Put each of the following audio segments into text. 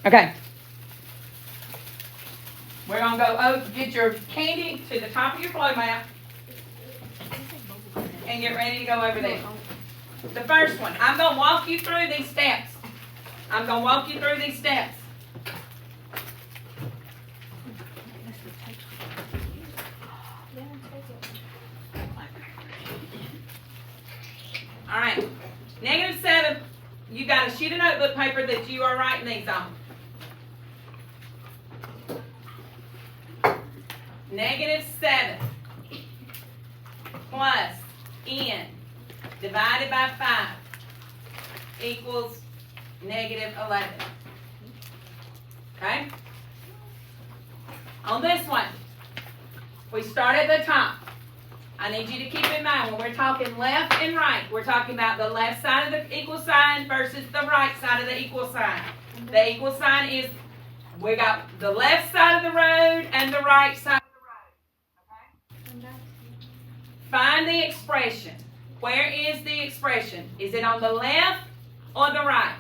Okay. We're going to go over, get your candy to the top of your flow mat and get ready to go over there. The first one, I'm going to walk you through these steps. I'm going to walk you through these steps. All right. -7, you got a sheet of notebook paper that you are writing these on. -7 plus n divided by 5 equals -11. Okay? On this one, we start at the top. I need you to keep in mind when we're talking left and right, we're talking about the left side of the equal sign versus the right side of the equal sign. The equal sign is, we got the left side of the road and the right side of the road. Okay? Find the expression. Where is the expression? Is it on the left or the right?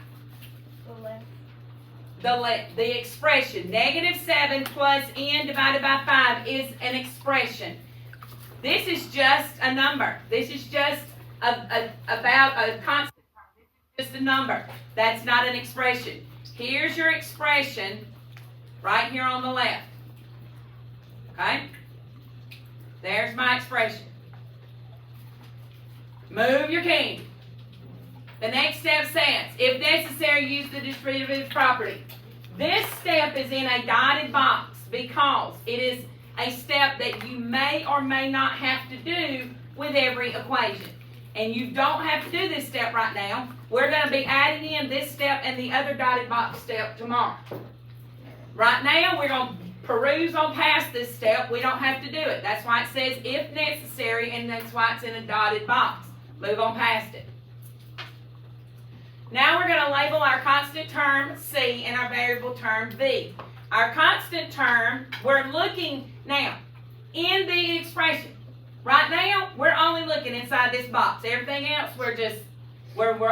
The left. The expression, -7 plus n divided by 5 is an expression. This is just a number. This is just about a constant term. This is just a number. That's not an expression. Here's your expression right here on the left. Okay? There's my expression. Move your king. The next step says, if necessary, use the distributive property. This step is in a dotted box because it is a step that you may or may not have to do with every equation. And you don't have to do this step right now. We're going to be adding in this step and the other dotted box step tomorrow. Right now, we're going to peruse on past this step. We don't have to do it. That's why it says if necessary, and that's why it's in a dotted box. Move on past it. Now we're going to label our constant term C and our variable term V. Our constant term, we're looking now in the expression. Right now, we're only looking inside this box. Everything else, we're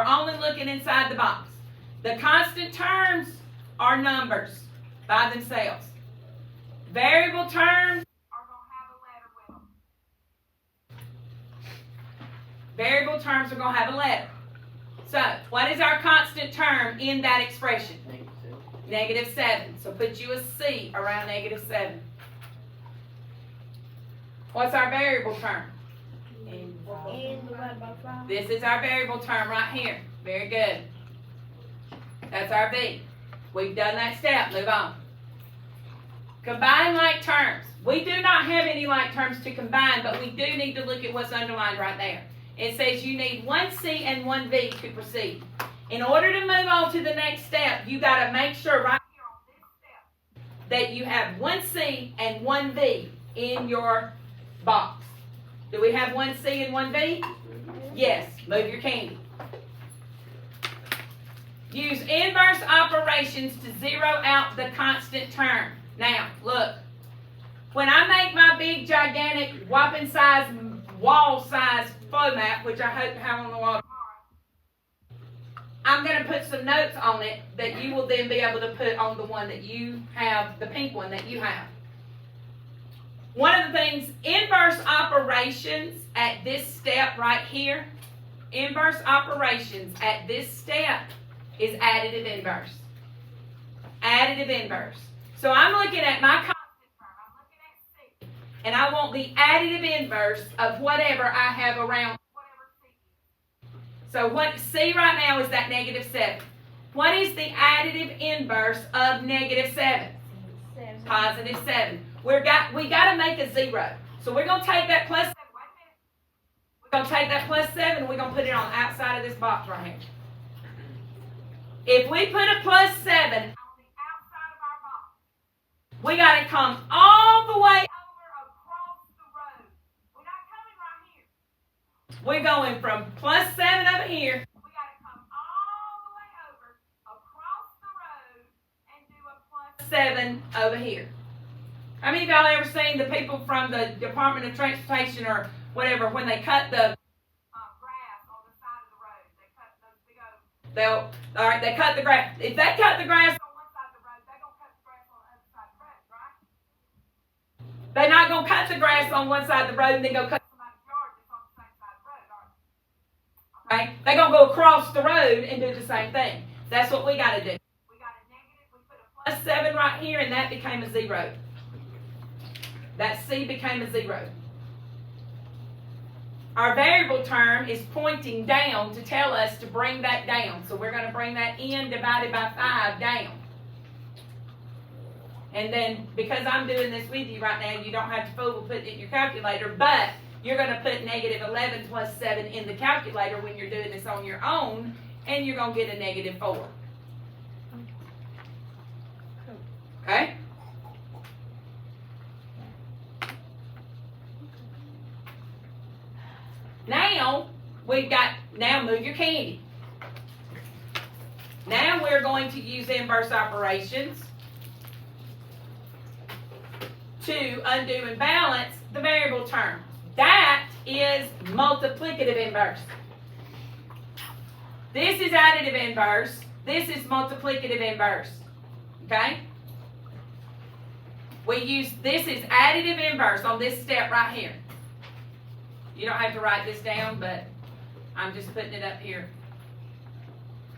only looking inside the box. The constant terms are numbers by themselves. Variable terms are going to have a letter with them. Variable terms are going to have a letter. So, what is our constant term in that expression? -7. So put you a C around -7. What's our variable term? N divided by 5. This is our variable term right here. Very good. That's our V. We've done that step. Move on. Combine like terms. We do not have any like terms to combine, but we do need to look at what's underlined right there. It says you need one C and one V to proceed. In order to move on to the next step, you got to make sure right here on this step that you have one C and one V in your box. Do we have one C and one V? Yes. Move your candy. Use inverse operations to zero out the constant term. Now, look. When I make my big, gigantic, whopping size, wall size flow map, which I hope to have on the wall tomorrow, I'm going to put some notes on it that you will then be able to put on the one that you have, the pink one that you have. One of the things, inverse operations at this step right here, inverse operations at this step is additive inverse. Additive inverse. So I'm looking at my constant term, I'm looking at C, and I want the additive inverse of whatever I have around whatever C is. So what C right now is that -7. What is the additive inverse of -7? +7. We got to make a 0. So we're going to take that +7. Wait a minute. We're going to take that +7 and we're going to put it on the outside of this box right here. If we put a +7 on the outside of our box, we got to come all the way over across the road. We're not coming right here. We're going from +7 over here. We got to come all the way over across the road and do a +7 over here. How many of y'all ever seen the people from the Department of Transportation or whatever when they cut the grass on the side of the road? They cut those big oak. They cut the grass. If they cut the grass on one side of the They're not gonna cut the grass on one side of the road and then go cut somebody's yard that's on the same side of the road, are they? Okay? They're gonna go across the road and do the same thing. That's what we gotta do. We got a negative, we put a plus 7 right here, and that became a 0. That C became a 0. Our variable term is pointing down to tell us to bring that down. So we're going to bring that n divided by 5 down. And then, because I'm doing this with you right now, you don't have to fool with putting it in your calculator, but you're going to put negative 11 plus 7 in the calculator when you're doing this on your own, and you're going to get a negative 4. Okay? Now, now move your candy. Now we're going to use inverse operations to undo and balance the variable term. That is multiplicative inverse. This is additive inverse. This is multiplicative inverse. Okay? This is additive inverse on this step right here. You don't have to write this down, but I'm just putting it up here.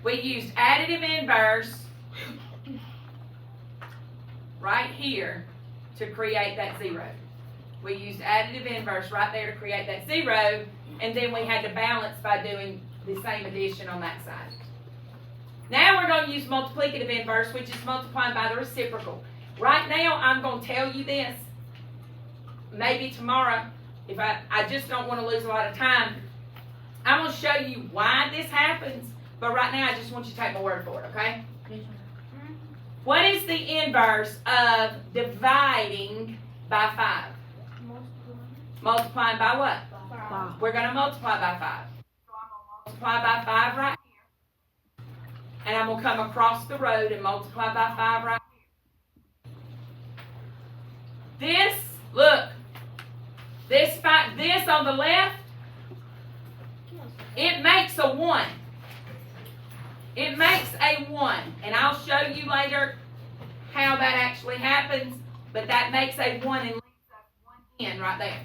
We used additive inverse right here to create that 0. We used additive inverse right there to create that 0, and then we had to balance by doing the same addition on that side. Now we're going to use multiplicative inverse, which is multiplying by the reciprocal. Right now, I'm going to tell you this. Maybe tomorrow, if I just don't want to lose a lot of time, I'm going to show you why this happens, but right now I just want you to take my word for it, okay? What is the inverse of dividing by 5? Multiplying by what? 5. We're going to multiply by 5. So I'm going to multiply by 5 right here. And I'm going to come across the road and multiply by 5 right here. This, look, this on the left, it makes a 1. It makes a 1. And I'll show you later how that actually happens. But that makes a 1 and leaves us 1 in right there.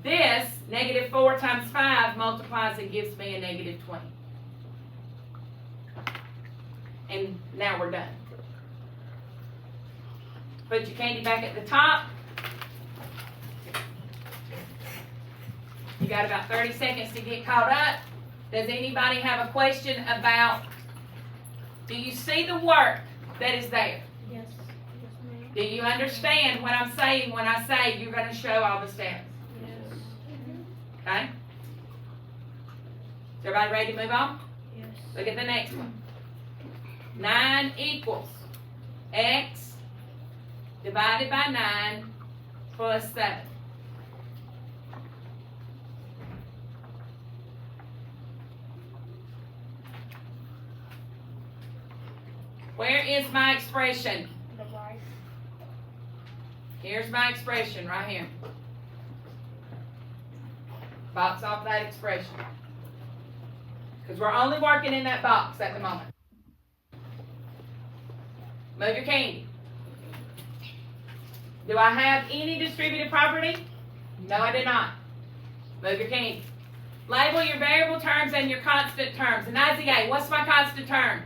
This, negative 4 times 5, multiplies and gives me a negative 20. And now we're done. Put your candy back at the top. You got about 30 seconds to get caught up. Does anybody have a question about, do you see the work that is there? Yes. Yes, ma'am. Do you understand what I'm saying when I say you're going to show all the steps? Yes. Okay? Is everybody ready to move on? Yes. Look at the next one. 9 equals x divided by 9 plus 7. Where is my expression? The right. Here's my expression right here. Box off that expression. Because we're only working in that box at the moment. Move your candy. Do I have any distributive property? No, I do not. Move your candy. Label your variable terms and your constant terms. And IZA, what's my constant term?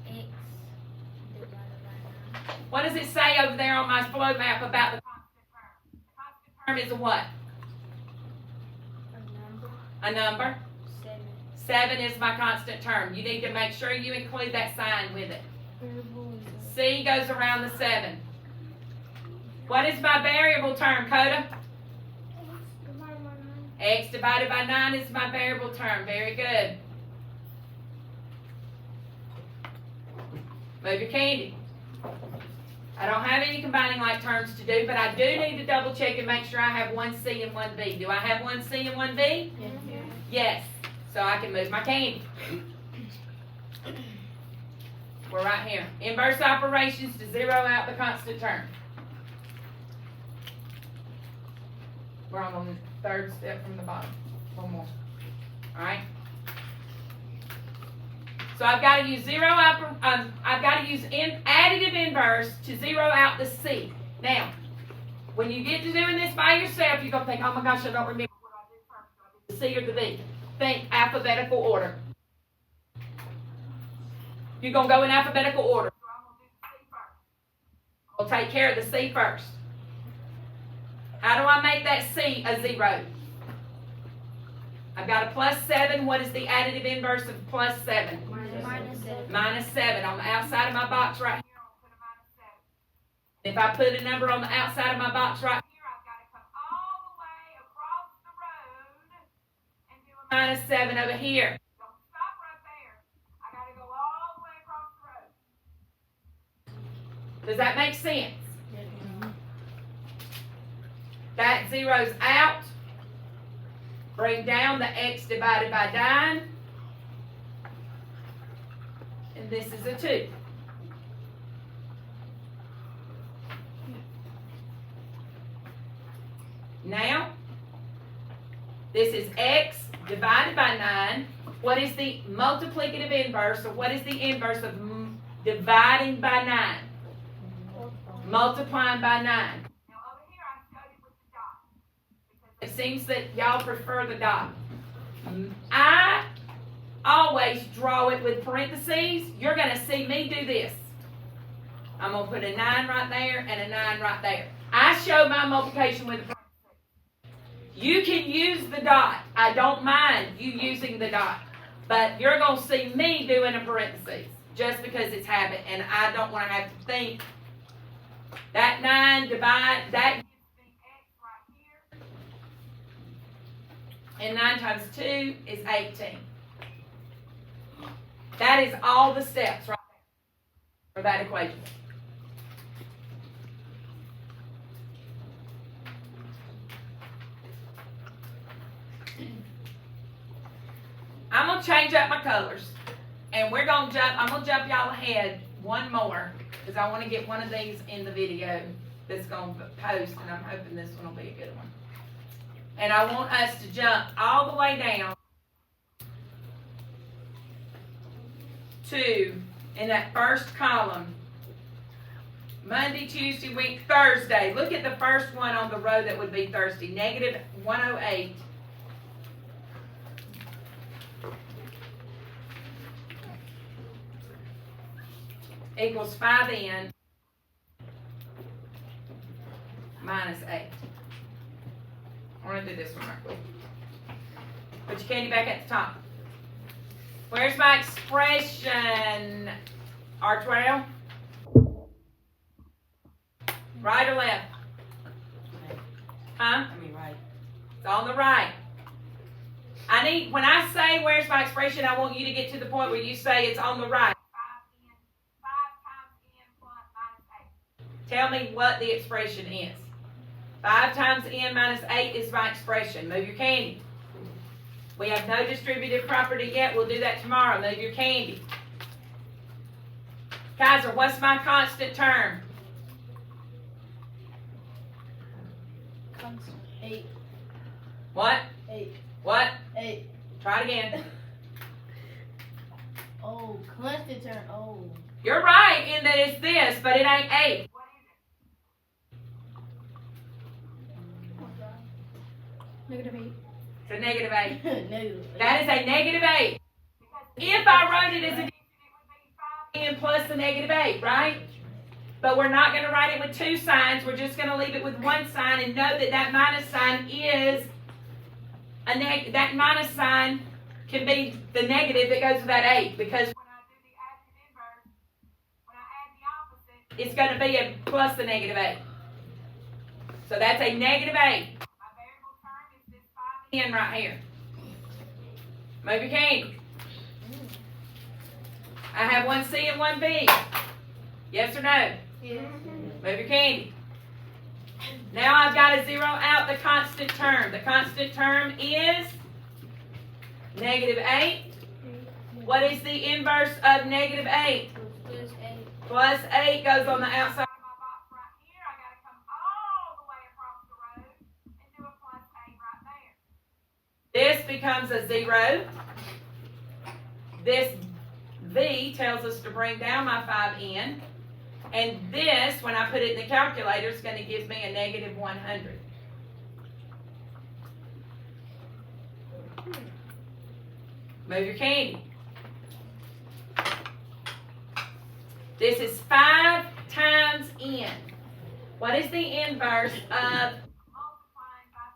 X divided by 9. What does it say over there on my flow map about the constant term? The constant term is a what? A number. A number. 7. 7 is my constant term. You need to make sure you include that sign with it. Variable is C goes around the 7. What is my variable term, Coda? X divided by 9 is my variable term. Very good. Move your candy. I don't have any combining like terms to do, but I do need to double check and make sure I have one C and one B. Do I have one C and one B? Yes. Yes. So I can move my candy. We're right here. Inverse operations to zero out the constant term. We're on the third step from the bottom. One more. Alright? So I've got to use I've got to use additive inverse to zero out the C. Now, when you get to doing this by yourself, you're going to think, oh my gosh, I don't remember what I did first. Do I do the C or the B? Think alphabetical order. You're going to go in alphabetical order. So I'm going to do the C first. We'll take care of the C first. How do I make that C a 0? I've got a plus 7. What is the additive inverse of plus 7? Minus 7. On the outside of my box right here, I'll put a minus 7. If I put a number on the outside of my box right here, I've got to come all the way across the road and do a minus 7 over here. Don't stop right there. I got to go all the way across the road. Does that make sense? That zeroes out. Bring down the x divided by 9. And this is a 2. Now, this is x divided by 9. What is the multiplicative inverse, or what is the inverse of dividing by 9? Multiplying by 9. It seems that y'all prefer the dot. I always draw it with parentheses. You're going to see me do this. I'm going to put a 9 right there and a 9 right there. I show my multiplication with a parentheses. You can use the dot. I don't mind you using the dot. But you're going to see me doing a parentheses just because it's habit. And I don't want to have to think. That 9 divide, that and 9 times 2 is 18. That is all the steps right there for that equation. I'm going to change up my colors. And we're going to jump, I'm going to jump y'all ahead one more because I want to get one of these in the video that's going to post, and I'm hoping this one will be a good one. And I want us to jump all the way down to, in that first column, Monday, Tuesday, week, Thursday. Look at the first one on the row that would be Thursday. Negative 108. Equals 5n minus 8. I want to do this one right quick. Put your candy back at the top. Where's my expression? R12? Right or left? Huh? Right. It's on the right. When I say where's my expression, I want you to get to the point where you say it's on the right. 5 times n plus minus 8. Tell me what the expression is. 5 times n minus 8 is my expression. Move your candy. We have no distributive property yet. We'll do that tomorrow. Move your candy. Kaiser, what's my constant term? Constant. 8. What? 8. What? 8. Try it again. Oh, constant term. Oh. You're right in that it's this, but it ain't 8. Negative 8. It's a negative 8. Negative. That is a negative 8. If I wrote it as addition, it would be 5n plus the negative 8, right? But we're not going to write it with 2 signs. We're just going to leave it with 1 sign and know that that minus sign is that minus sign can be the negative that goes with that 8, because when I do the additive inverse, when I add the opposite, it's going to be a plus the negative 8. So that's a negative 8. In right here. Move your candy. I have one C and one B. Yes or no? Yes. Move your candy. Now I've got to zero out the constant term. The constant term is negative 8. What is the inverse of negative 8? Plus 8. Plus 8 goes on the outside of my box right here. I got to come all the way across the road and do a plus 8 right there. This becomes a 0. This V tells us to bring down my 5n. And this, when I put it in the calculator, is going to give me a negative 100. Move your candy. This is 5 times n. What is the inverse of multiplying by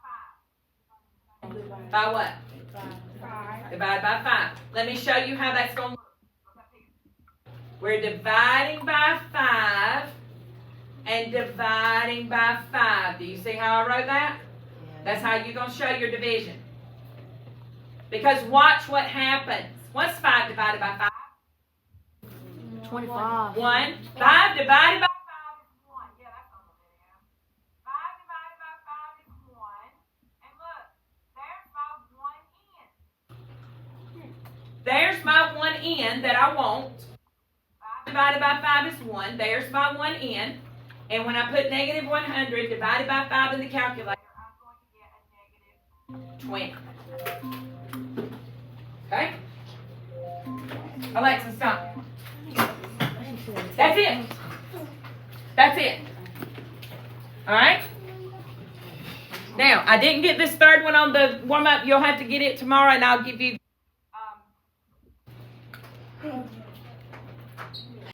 5? By what? 5. Divided by 5. Let me show you how that's going to look. We're dividing by 5 and dividing by 5. Do you see how I wrote that? That's how you're going to show your division. Because watch what happens. What's 5 divided by 5? 25. 1. 5 divided by 5 is 1. Yeah, that's on the video. 5 divided by 5 is 1. And look, there's my 1n. There's my 1n that I want. 5 divided by 5 is 1. There's my 1n. And when I put negative 100 divided by 5 in the calculator, I'm going to get a negative 20. Okay? Alexa, stop. That's it. That's it. Alright? Now, I didn't get this third one on the warm-up. You'll have to get it tomorrow, and I'll give you